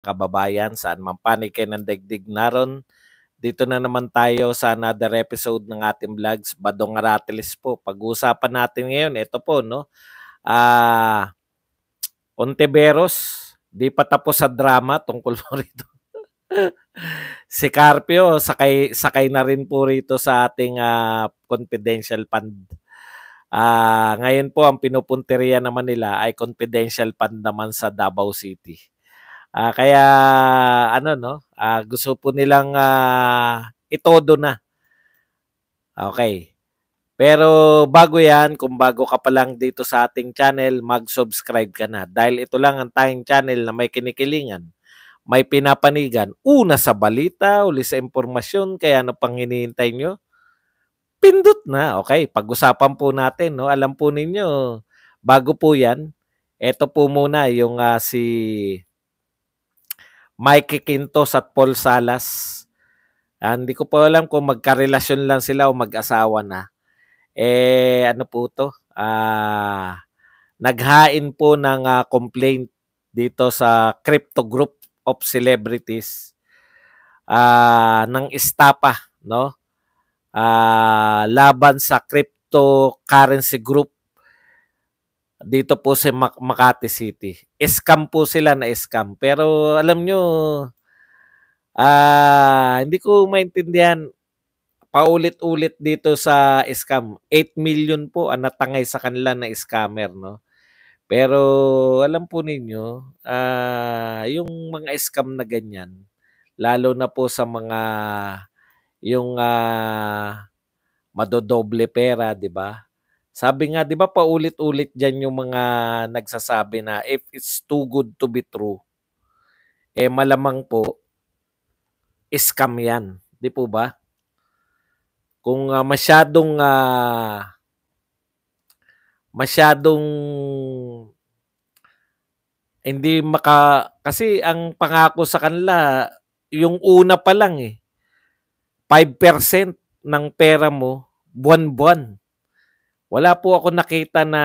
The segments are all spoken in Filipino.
kababayan, saan man panig kayo ng daigdig naron. Dito na naman tayo sa another episode ng ating vlogs, Badong Aratilis po. Pag-uusapan natin ngayon, ito po, no? Ontiveros, di pa tapos sa drama tungkol po rito. Si Carpio, sakay na rin po rito sa ating confidential fund. Ngayon po, ang pinupunteriya naman nila ay confidential fund naman sa Davao City. Kaya ano no, gusto po nilang itodo na. Okay. Pero bago yan, kung bago ka pa lang dito sa ating channel, mag-subscribe ka na. Dahil ito lang ang tayong channel na may kinikilingan, may pinapanigan. Una sa balita, uli sa impormasyon, kaya ano pang hinihintay nyo? Pindot na. Okay, pag-usapan po natin. No? Alam po ninyo, bago po yan, ito po muna yung si Mikey Quintos at Paul Salas. Hindi ko po alam kung magkarelasyon lang sila o mag-asawa na. Ano po to? Naghain po ng complaint dito sa Crypto Group of Celebrities ng estapa, no? Laban sa cryptocurrency group dito po sa Makati City. Scam po sila na scam. Pero alam nyo, hindi ko maintindihan. Paulit-ulit dito sa scam. 8 million po ang natangay sa kanila na scammer, no? Pero alam po ninyo, yung mga scam na ganyan, lalo na po sa mga yung madodoble pera, 'di ba? Sabi nga, 'di ba paulit-ulit diyan yung mga nagsasabi na if it's too good to be true, malamang po scam 'yan, 'di po ba? Kung masyadong hindi kasi ang pangako sa kanila yung una pa lang 5% ng pera mo buwan-buwan. Wala po ako nakita na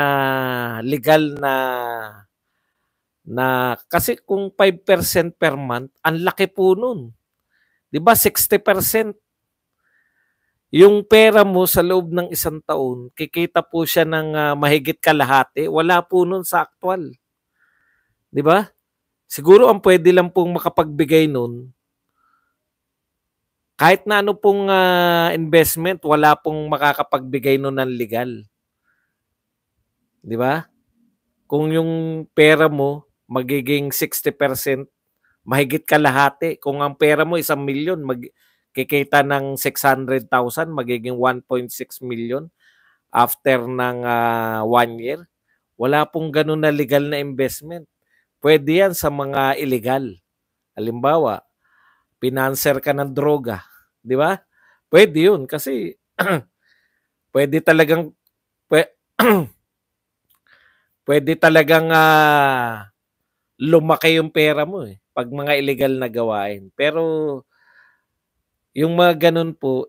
legal na kasi kung 5% per month, ang laki po nun. 'Di ba 60%? Yung pera mo sa loob ng isang taon, kikita po siya ng mahigit kalahati. Wala po nun sa aktual. 'Di ba? Siguro ang pwede lang pong makapagbigay nun, kahit na ano pong investment, wala pong makakapagbigay nun ng legal. 'Di ba? Kung yung pera mo magiging 60%, mahigit kalahati. Kung ang pera mo 1,000,000, kikita ng 600,000, magiging 1.6 million after ng 1 year. Wala pong ganun na legal na investment. Pwede yan sa mga illegal. Halimbawa, pinanser ka ng droga. Di ba? Pwede yun kasi pwede talagang pwede talagang lumaki yung pera mo pag mga illegal na gawain. Pero yung mga ganun po,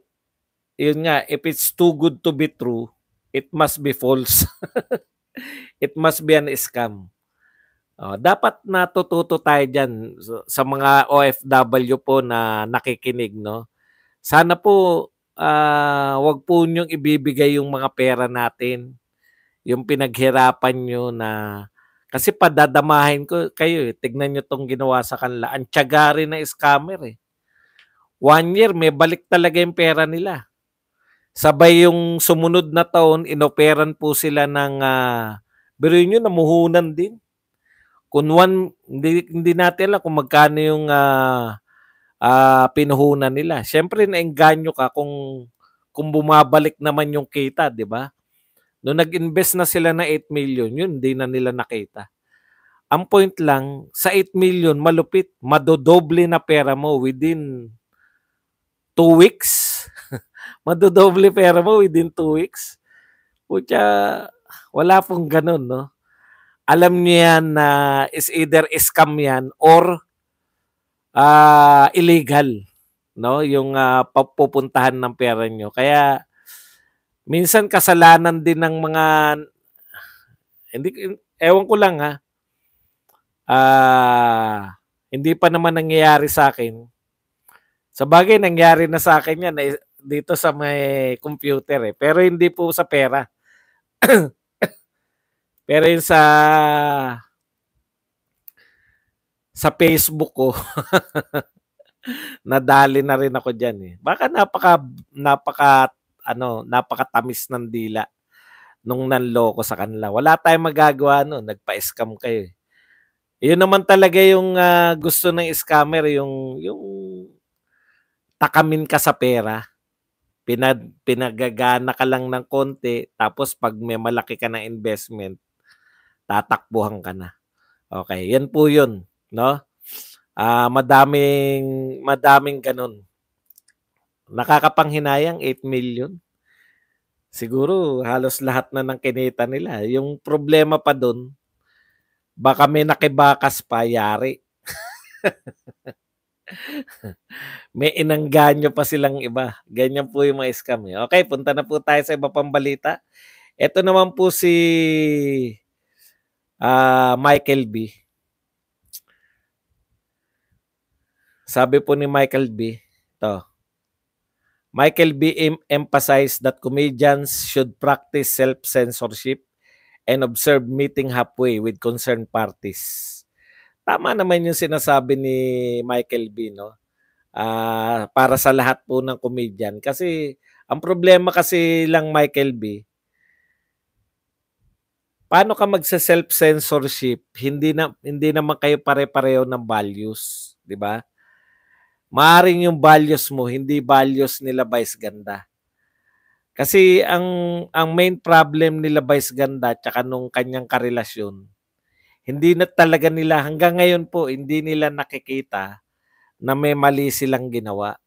yun nga, if it's too good to be true, it must be false. It must be an scam. Dapat natututo tayo dyan sa mga OFW po na nakikinig, no? Sana po wag po niyong ibibigay yung mga pera natin, yung pinaghirapan nyo na kasi padadamahin ko kayo tignan nyo tong ginawa sa kanila. Ang tiyaga rin na scammer 1 year, may balik talaga yung pera nila. Sabay yung sumunod na taon, inoperan po sila ng, biruin nyo, namuhunan din. Kung hindi natin alam kung magkano yung pinuhunan nila. Siyempre, naengganyo ka kung bumabalik naman yung kita, di ba? Nung nag-invest na sila na 8 million, yun, hindi na nila nakita. Ang point lang, sa 8 million, malupit, madodoble na pera mo within 2 weeks. Madodoble pera mo within 2 weeks. Pucha, wala pong ganun, no? Alam niyo yan na is either scam yan or illegal, no? Yung pupuntahan ng pera nyo. Kaya, minsan kasalanan din ng mga, ewan ko lang Hindi pa naman nangyayari sa akin. Sabagay nangyari na sa akin 'yan, dito sa may computer, eh, pero hindi po sa pera. Pero yung sa Facebook ko, nadali na rin ako diyan, eh. Baka napakatamis ng dila nung nanloko sa kanila. Wala tayong magagawa nun, nagpa-scam kayo, eh. Yun naman talaga yung, gusto ng scammer, yung takamin ka sa pera. Pinagagana ka lang ng konti, tapos 'pag may malaki ka na investment, tatakbuhan ka na. Okay, yan po yun, 'no? Madaming madaming gano'n. Nakakapanghinayang 8 million. Siguro halos lahat na ng kinita nila. Yung problema pa dun, baka may nakibakas pa, yari. May inengganyo pa silang iba. Ganyan po yung mga scam, eh. Okay, punta na po tayo sa iba pang balita. Ito naman po si Michael B. Sabi po ni Michael B. Michael B. emphasized that comedians should practice self-censorship and observe meeting halfway with concerned parties. Tama naman yung sinasabi ni Michael B. No? Para sa lahat po ng comedian. Kasi ang problema kasi lang, Michael B., paano ka magsa-self-censorship? Hindi naman kayo pare-pareho ng values, 'di ba? Maaring yung values mo hindi values nila Vice Ganda. Kasi ang main problem nila Vice Ganda tsaka nung kanyang karelasyon, hindi na talaga nila hanggang ngayon po hindi nila nakikita na may mali silang ginawa.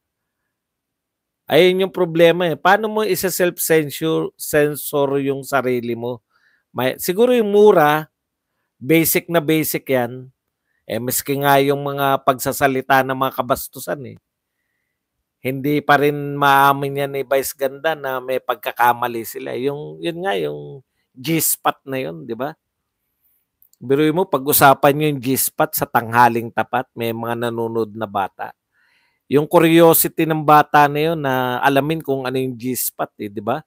Ayun yung problema, eh. Paano mo isa-self-censor yung sarili mo? Siguro yung mura, basic na basic 'yan. Maski nga yung mga pagsasalita ng mga kabastusan, eh. Hindi pa rin maamin yan ni Vice Ganda na may pagkakamali sila. Yun nga, yung G-spot na yun, di ba? Biruin mo, pag-usapan nyo yung G-spot sa tanghaling tapat, may mga nanonood na bata. Yung curiosity ng bata na yun na alamin kung ano yung G-spot, eh, di ba?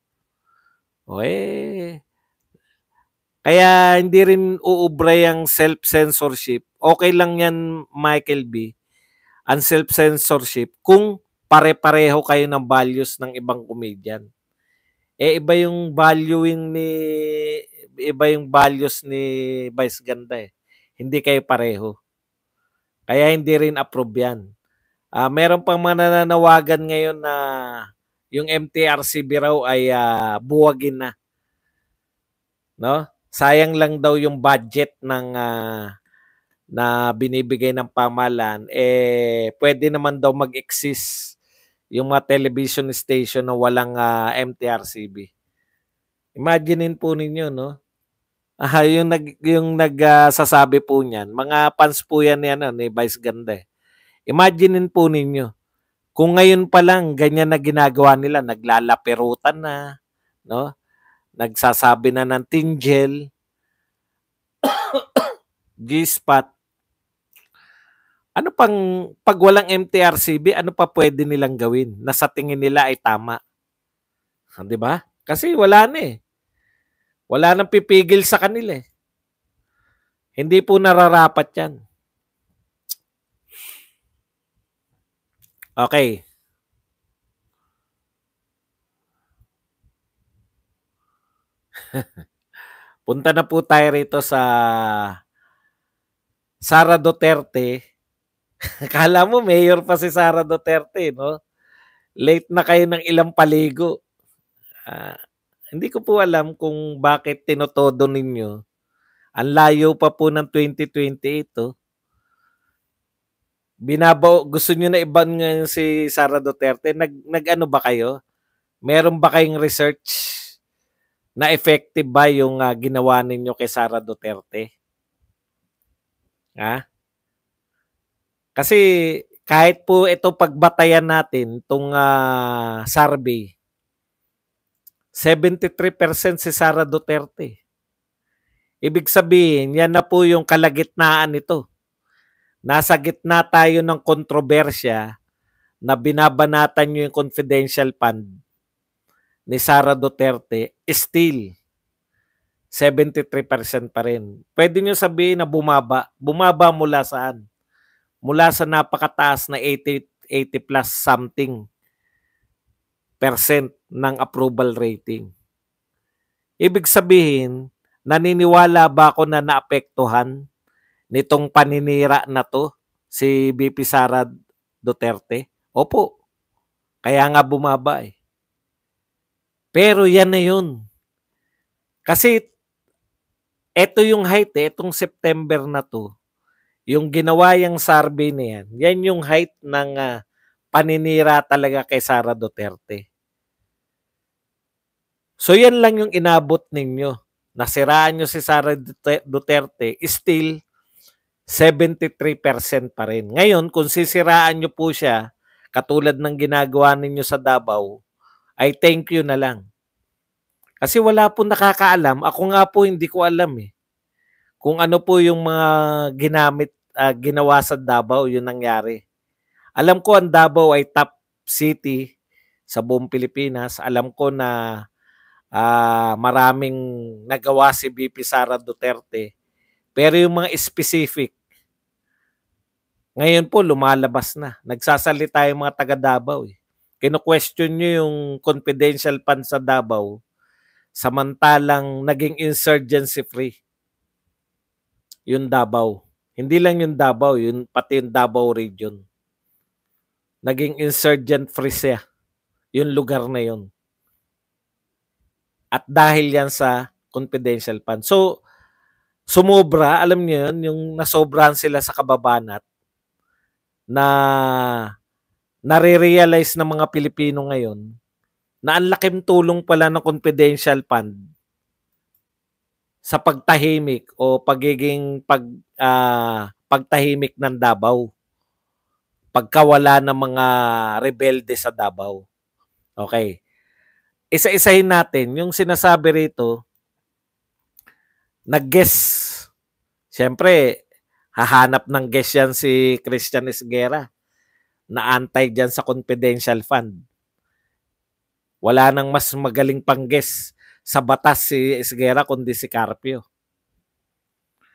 Kaya hindi rin uubra yung self-censorship. Okay lang yan, Michael B., ang self-censorship kung pare-pareho kayo ng values ng ibang comedian. Iba yung values ni Vice Ganda, eh. Hindi kayo pareho. Kaya hindi rin approve yan. Meron pang mga nananawagan ngayon na yung MTRCB raw ay buwagin na. No? Sayang lang daw yung budget na binibigay ng pamahalaan, pwede naman daw mag-exist yung mga television station na walang MTRCB. Imaginein po ninyo, no? Yung nagsasabi po niyan, mga fans po yan ni Vice Ganda. Imaginein po ninyo, kung ngayon pa lang ganyan na ginagawa nila, naglalaperutan na, no? Nagsasabi na ng tinggel, G-spot. Ano pang, pag walang MTRCB, ano pa pwede nilang gawin na sa tingin nila ay tama? 'Di ba? Kasi wala na, eh. Wala nang pipigil sa kanila, eh. Hindi po nararapat 'yan. Okay. Punta na po tayo rito sa Sara Duterte. Akala mo mayor pa si Sara Duterte, no? Late na kayo ng ilang paligo. Hindi ko po alam kung bakit tinotodo ninyo. Ang layo pa po ng 2028, oh. Gusto niyo na iban ngayon si Sara Duterte. Nag-ano ba kayo? Meron ba kayong research na effective ba yung ginawa ninyo kay Sara Duterte? Kasi kahit po ito pagbatayan natin, itong survey, 73% si Sara Duterte. Ibig sabihin, yan na po yung kalagitnaan nito. Nasa gitna tayo ng kontrobersya na binabanatan nyo yung confidential fund ni Sara Duterte, still 73% pa rin. Pwede nyo sabihin na bumaba. Bumaba mula saan? Mula sa napakataas na 80 plus something % ng approval rating. Ibig sabihin, naniniwala ba ako na naapektuhan nitong paninira na to si VP Sara Duterte? Opo. Kaya nga bumaba eh. Pero yan na yun. Kasi eto yung height etong September na to, yung ginawa yung survey na yan, yan yung height ng paninira talaga kay Sara Duterte. So yan lang yung inabot ninyo. Nasiraan nyo si Sara Duterte, still 73% pa rin. Ngayon, kung sisiraan nyo po siya, katulad ng ginagawa ninyo sa Davao, ay thank you na lang. Kasi wala po nakakaalam. Ako nga po hindi ko alam eh. Kung ano po yung mga ginawa sa Davao, yun nangyari. Alam ko ang Davao ay top city sa buong Pilipinas. Alam ko na maraming nagawa si VP Sara Duterte. Pero yung mga specific, ngayon po lumalabas na. Nagsasalita yung mga taga Davao eh. Kino-question nyo yung confidential fund sa Davao, samantalang naging insurgency free yung Davao. Hindi lang yung Davao, yun pati yung Davao region. Naging insurgent free siya yung lugar na yun. At dahil yan sa confidential fund. So, sumobra, alam niyo yun, yung nasobrahan sila sa kababanat na nare-realize ng mga Pilipino ngayon na ang laking tulong pala ng confidential fund sa pagtahimik o pagiging pagtahimik ng Davao. Pagkawala ng mga rebelde sa Davao. Okay. Isa-isahin natin yung sinasabi rito, nag-guess. Siyempre, hahanap ng guess yan si Christian Esguerra na antay dyan sa confidential fund. Wala nang mas magaling pang guess sa batas si Esguerra kundi si Carpio.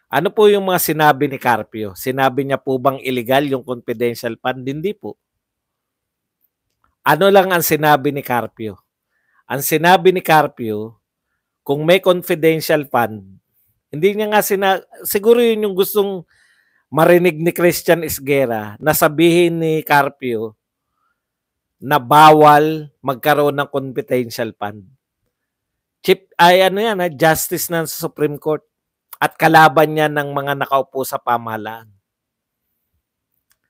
Ano po yung mga sinabi ni Carpio? Sinabi niya po bang illegal yung confidential fund? Hindi po. Ano lang ang sinabi ni Carpio? Ang sinabi ni Carpio, kung may confidential fund, hindi niya nga siguro yun yung gustong marinig ni Christian Esguerra na sabihin ni Carpio na bawal magkaroon ng confidential fund. Justice ng Supreme Court at kalaban niya ng mga nakaupo sa pamahalaan.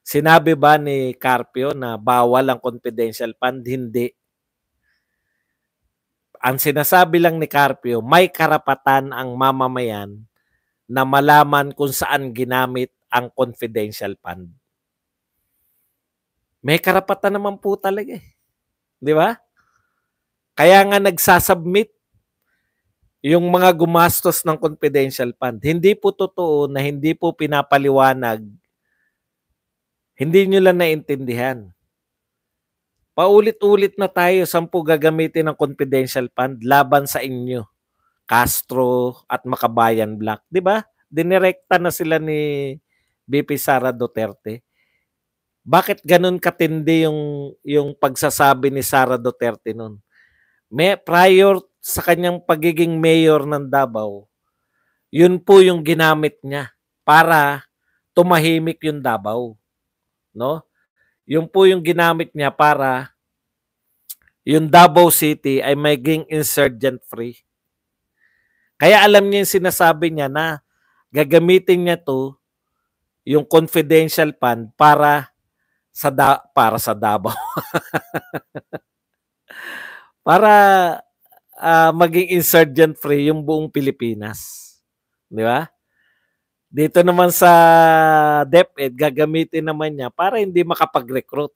Sinabi ba ni Carpio na bawal ang confidential fund? Hindi. Ang sinasabi lang ni Carpio, may karapatan ang mamamayan na malaman kung saan ginamit ang confidential fund. May karapatan naman po talaga eh. Di ba? Kaya nga nagsasubmit yung mga gumastos ng confidential fund. Hindi po totoo na hindi po pinapaliwanag. Hindi nyo lang naintindihan. Paulit-ulit na tayo, 10 gagamitin ng confidential fund laban sa inyo. Castro at Makabayan Black. Di ba? Dinirekta na sila ni VP Sara Duterte. Bakit ganun katindi yung pagsasabi ni Sara Duterte nun? Prior sa kanyang pagiging mayor ng Davao, yun po yung ginamit niya para tumahimik yung Davao. No? Yun po yung ginamit niya para yung Davao City ay maging insurgent free. Kaya alam niya yung sinasabi niya na gagamitin niya to yung confidential fund para sa Davao. Para maging insurgent free yung buong Pilipinas. Di ba? Dito naman sa DepEd, gagamitin naman niya para hindi makapag-recruit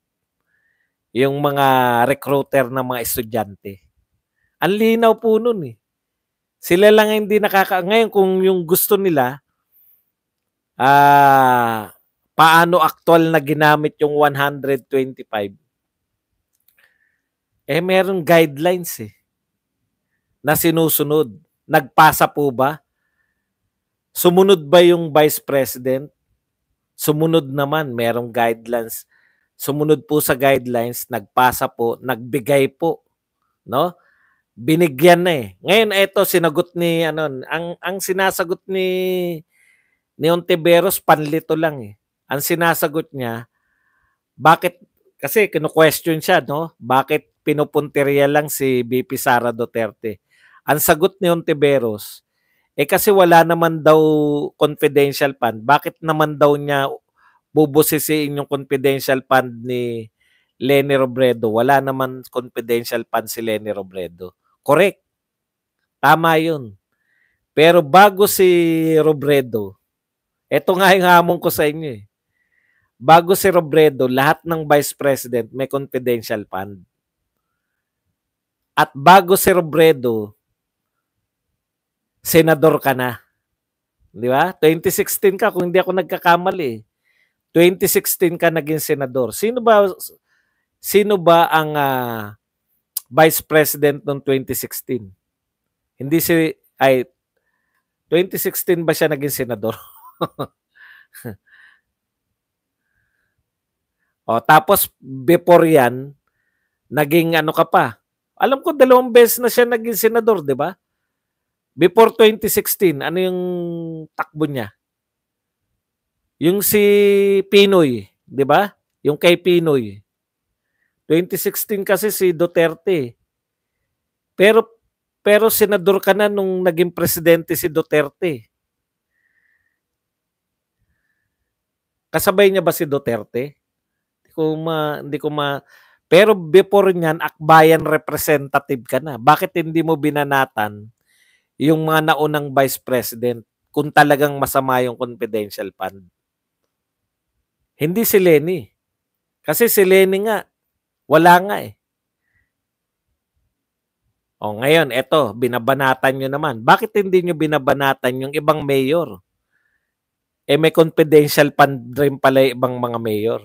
yung mga recruiter ng mga estudyante. Ang linaw po nun eh. Sila lang hindi ngayon kung yung gusto nila, paano aktual na ginamit yung 125, merong guidelines na sinusunod. Nagpasa po ba? Sumunod ba yung Vice President? Sumunod naman, merong guidelines. Sumunod po sa guidelines, nagpasa po, nagbigay po, no? Binigyan na Ngayon ito sinagot ni ang sinasagot ni Ontiveros panlito lang Ang sinasagot niya, bakit kasi kino-question siya, no? Bakit pinupuntirya lang si VP Sara Duterte? Ang sagot ni Ontiveros, kasi wala naman daw confidential fund. Bakit naman daw niya bubusisiin yung confidential fund ni Leni Robredo? Wala naman confidential fund si Leni Robredo. Correct. Tama yun. Pero bago si Robredo, eto nga yung hamon ko sa inyo Bago si Robredo, lahat ng Vice President may confidential fund. At bago si Robredo, senador ka na. Di ba? 2016 ka, kung hindi ako nagkakamali. 2016 ka naging senador. Sino ba ang Vice President noong 2016? Hindi 2016 ba siya naging senador? Tapos before yan, naging ka pa. Alam ko 2 beses na siya naging senador, di ba? Before 2016, ano yung takbo niya? Yung si Pinoy, di ba? Yung kay Pinoy. 2016 kasi si Duterte. Pero senador ka na nung naging presidente si Duterte. Kasabay niya ba si Duterte? Hindi ko ma pero before niyan, akbayan representative ka na. Bakit hindi mo binanatan yung mga naunang vice president kung talagang masama yung confidential fund? Hindi si Leni. Kasi si Leni nga, wala nga ngayon, eto, binabanatan nyo naman. Bakit hindi nyo binabanatan yung ibang mayor? May confidential fund rin pala yung ibang mga mayor.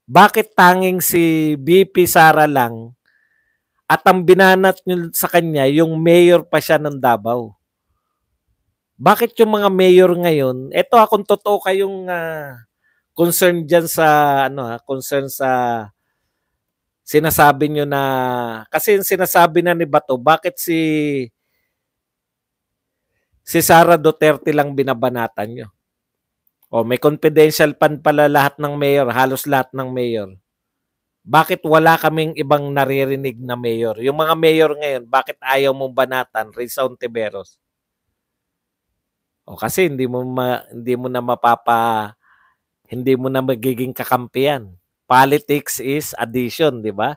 Bakit tanging si VP Sara lang at ang binanat nyo sa kanya, yung mayor pa siya ng Davao? Bakit yung mga mayor ngayon, eto kung totoo kayong concern dyan sa, concern sa sinasabi nyo na, kasi yung sinasabi na ni Bato, bakit si Sara Duterte lang binabanatan nyo? May confidential fund pala lahat ng mayor, halos lahat ng mayor. Bakit wala kaming ibang naririnig na mayor? Yung mga mayor ngayon, bakit ayaw mong banatan, Risa Ontiveros? Kasi hindi mo na magiging kakampiyan. Politics is addition, di ba?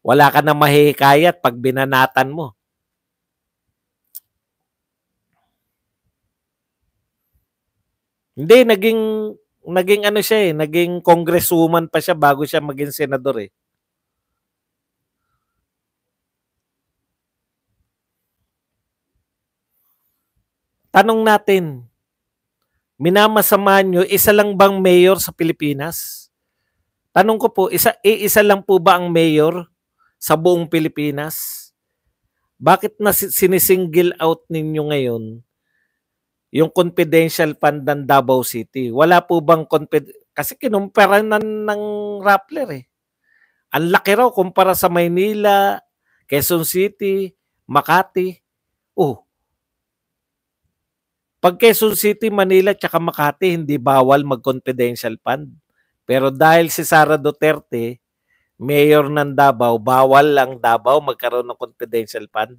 Wala ka na mahihikayat pag binanatan mo. Hindi, naging siya naging congresswoman pa siya bago siya maging senador Tanong natin, minamasama nyo, isa lang bang mayor sa Pilipinas? Tanong ko po, isa lang po ba ang mayor sa buong Pilipinas? Bakit na sinisingle out ninyo ngayon yung confidential fund ng Davao City? Wala po bang kasi kinumpara ng Rappler Ang laki raw kumpara sa Maynila, Quezon City, Makati. Pag Quezon City, Manila, tsaka Makati, hindi bawal mag-confidential fund. Pero dahil si Sara Duterte, mayor ng Davao, bawal lang Davao magkaroon ng confidential fund.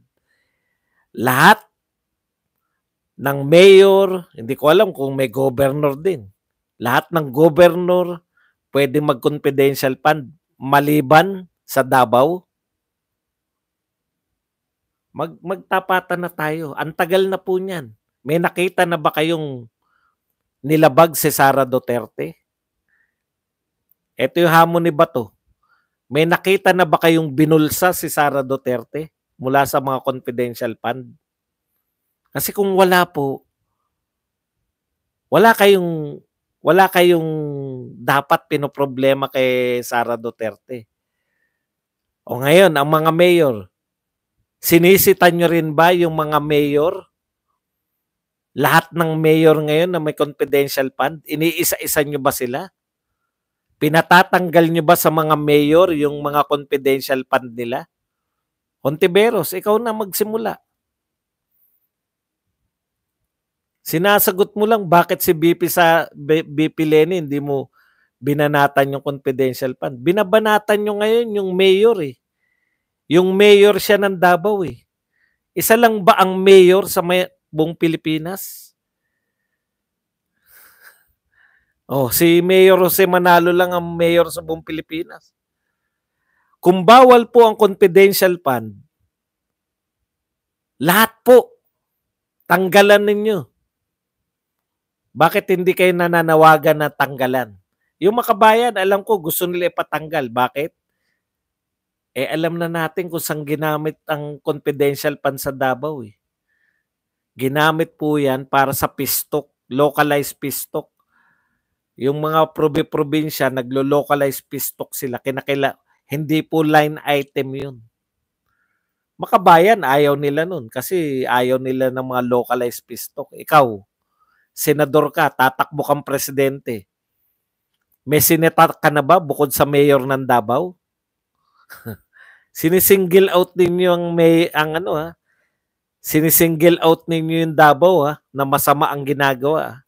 Lahat ng mayor, hindi ko alam kung may governor din. Lahat ng governor pwede mag-confidential fund maliban sa Davao. Magtapatan na tayo. Ang tagal na po niyan. May nakita na ba kayong nilabag si Sara Duterte? Ito yung hamon ni Bato. May nakita na ba kayong binulsa si Sara Duterte mula sa mga confidential fund? Kasi kung wala po, wala wala kayong dapat pinoproblema kay Sara Duterte. O ngayon, ang mga mayor, sinisita nyo rin ba yung mga mayor? Lahat ng mayor ngayon na may confidential fund, iniisa-isa nyo ba sila? Pinatatanggal nyo ba sa mga mayor yung mga confidential fund nila? Hontiveros, ikaw na magsimula. Sinasagot mo lang bakit si BP Leni hindi mo binanatan yung confidential fund. Binabanatan nyo ngayon yung mayor eh. Yung mayor siya ng Davao eh. Isa lang ba ang mayor sa buong Pilipinas? Oh, si Mayor Jose Manalo lang ang mayor sa buong Pilipinas. Kung bawal po ang confidential fund, lahat po, tanggalan ninyo. Bakit hindi kayo nananawagan na tanggalan? Yung makabayan, alam ko, gusto nila ipatanggal. Bakit? Alam na natin kung saan ginamit ang confidential fund sa Davao eh. Ginamit po yan para sa pistok, localized pistok. Yung mga probinsya, naglo-localize pistok sila. Hindi po line item yun. Makabayan, ayaw nila nun kasi ayaw nila ng mga localized pistok. Ikaw, senador ka, tatakbo kang presidente. May sineta ka na ba bukod sa mayor ng Davao? Sinisingle out ninyo sinisingle out ninyo yung Davao na masama ang ginagawa.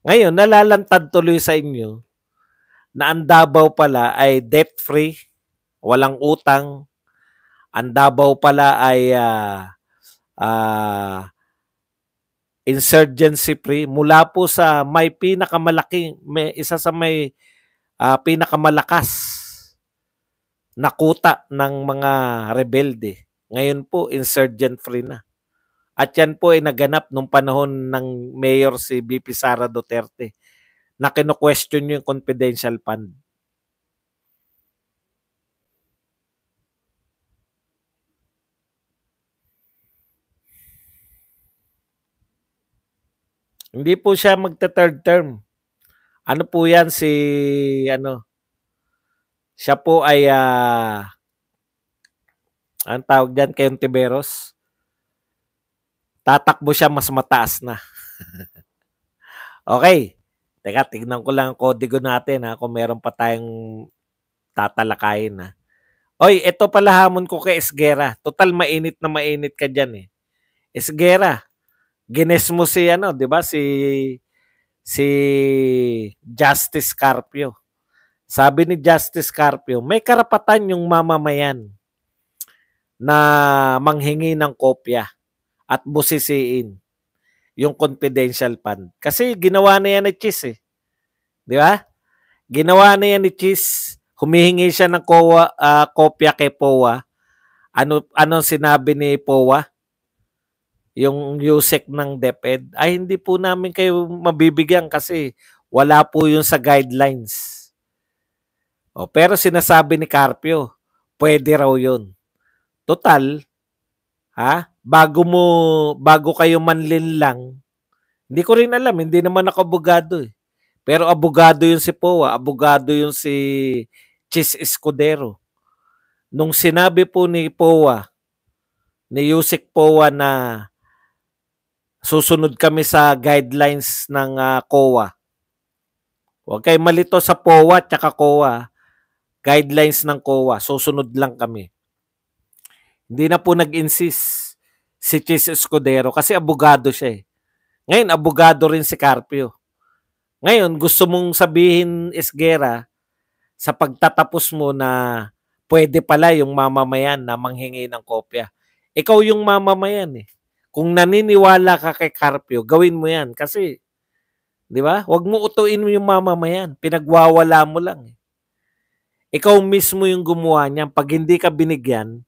Ngayon, nalalantad tuloy sa inyo na ang Davao pala ay debt-free, walang utang. Ang Davao pala ay insurgency-free mula po sa isa sa may pinakamalakas na kuta ng mga rebelde. Ngayon po, insurgent-free na. At yan po ay naganap nung panahon ng mayor si BP Sara Duterte na kino-question yung confidential fund. Hindi po siya magta-third term. Ano po yan siya po ay ang tawag dyan kay Hontiveros. Tatakbo siya mas mataas na. Okay. Teka, tignan ko lang ang kodigo natin kung meron pa tayong tatalakayin Oy, ito pala hamon ko kay Esguerra. Total mainit na mainit ka dyan eh. Esguerra, gines mo si di ba? Si Justice Carpio. Sabi ni Justice Carpio, may karapatan yung mamamayan na manghingi ng kopya at busisiin yung confidential fund. Kasi ginawa na yan ni Chis eh. Di ba? Ginawa na yan ni Chis. Humihingi siya ng kopya kay POA. Anong sinabi ni POA? Yung USEC ng DepEd. Ay, hindi po namin kayo mabibigyan kasi wala po yun sa guidelines. Pero sinasabi ni Carpio, pwede raw yun. Total, bago kayo manlinlang, hindi ko rin alam, hindi naman ako abogado eh. Pero abogado yun si POA, abogado yun si Chis Escudero. Nung sinabi po ni POA, ni USEC POA na susunod kami sa guidelines ng COA. Huwag kayo malito sa POA at saka COA. Guidelines ng COA, susunod lang kami. Hindi na po nag-insist si Chis Escudero kasi abogado siya eh. Ngayon, abogado rin si Carpio. Ngayon, gusto mong sabihin, Esguerra, sa pagtatapos mo na pwede pala yung mamamayan na manghingi ng kopya. Ikaw yung mamamayan eh. Kung naniniwala ka kay Carpio, gawin mo yan. Kasi, di ba? Huwag mo utuin mo yung mamamayan. Pinagwawala mo lang eh. Ikaw mismo yung gumawa niyan. Pag hindi ka binigyan,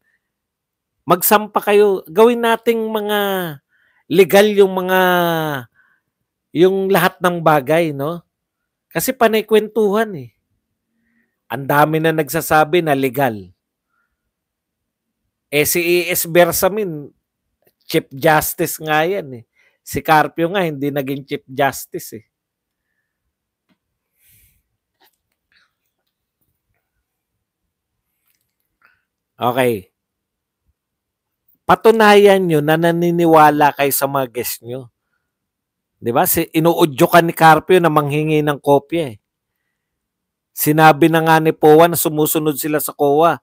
magsampa kayo. Gawin nating mga legal yung lahat ng bagay, no? Kasi panay kwentuhan eh. Ang dami na nagsasabi na legal. Si E.S. Bersamin, Chief Justice nga yan eh. Si Carpio nga hindi naging Chief Justice eh. Okay. Patunayan nyo na naniniwala kayo sa mga guest nyo. Di ba? Inuudyo ka ni Carpio na manghingi ng kopya eh. Sinabi na nga ni POA na sumusunod sila sa COA.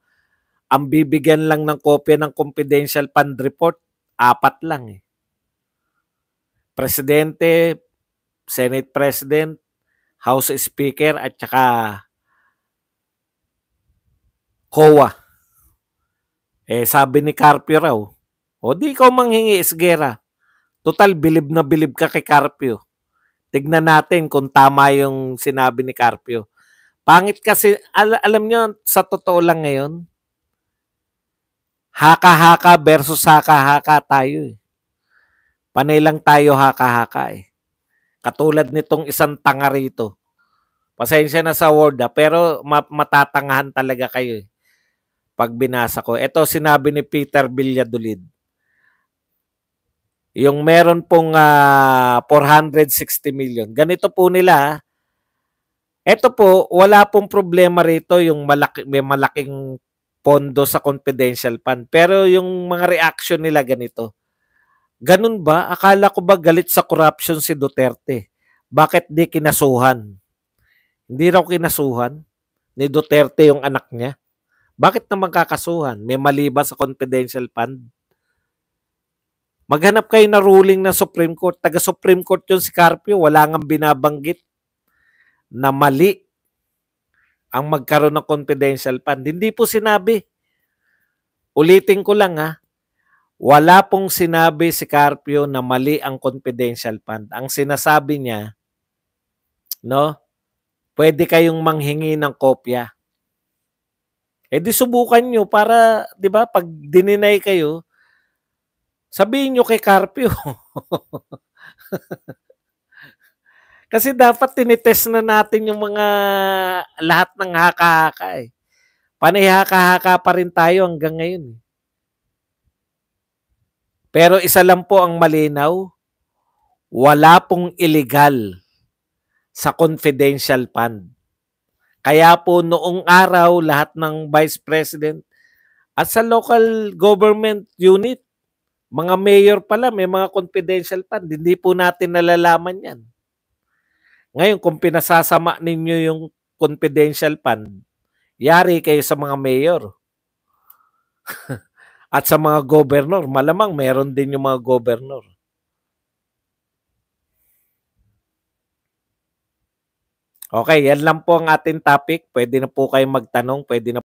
Ang bibigyan lang ng kopya ng confidential fund report, 4 lang eh. Presidente, Senate President, House Speaker, at saka COA. Eh, sabi ni Carpio raw, o di ikaw manghingi, Esguerra. Total, bilib na bilib ka kay Carpio. Tignan natin kung tama yung sinabi ni Carpio. Pangit kasi, alam nyo, sa totoo lang ngayon, haka-haka versus haka-haka tayo eh. Panay lang tayo haka-haka eh. Katulad nitong isang tanga rito. Pasensya na sa word pero matatangahan talaga kayo eh. Pag binasa ko. Ito sinabi ni Peter Villadolid. Yung meron pong 460 million. Ganito po nila. Ito po, wala pong problema rito yung may malaking pondo sa confidential fund. Pero yung mga reaction nila ganito. Ganun ba? Akala ko ba galit sa corruption si Duterte? Bakit di kinasuhan? Hindi raw kinasuhan ni Duterte yung anak niya. Bakit naman kakasuhan? May mali ba sa confidential fund? Maghanap kayo na ruling ng Supreme Court. Taga Supreme Court yun si Carpio. Wala nang binabanggit na mali ang magkaroon ng confidential fund. Hindi po sinabi. Ulitin ko lang ha. Wala pong sinabi si Carpio na mali ang confidential fund. Ang sinasabi niya, no, pwede kayong manghingi ng kopya. Eh di subukan nyo para, di ba, pag dininay kayo, sabihin nyo kay Carpio. Kasi dapat tinitest na natin yung mga lahat ng haka-haka eh. Panay haka-haka pa rin tayo hanggang ngayon. Pero isa lang po ang malinaw, wala pong illegal sa confidential fund. Kaya po noong araw, lahat ng Vice President at sa local government unit, mga mayor pala, may mga confidential fund. Hindi po natin nalalaman yan. Ngayon, kung pinasasama ninyo yung confidential fund, yari kayo sa mga mayor. At sa mga governor, malamang meron din yung mga governor. Okay, yan lang po ang ating topic. Pwede na po kayo magtanong, pwede na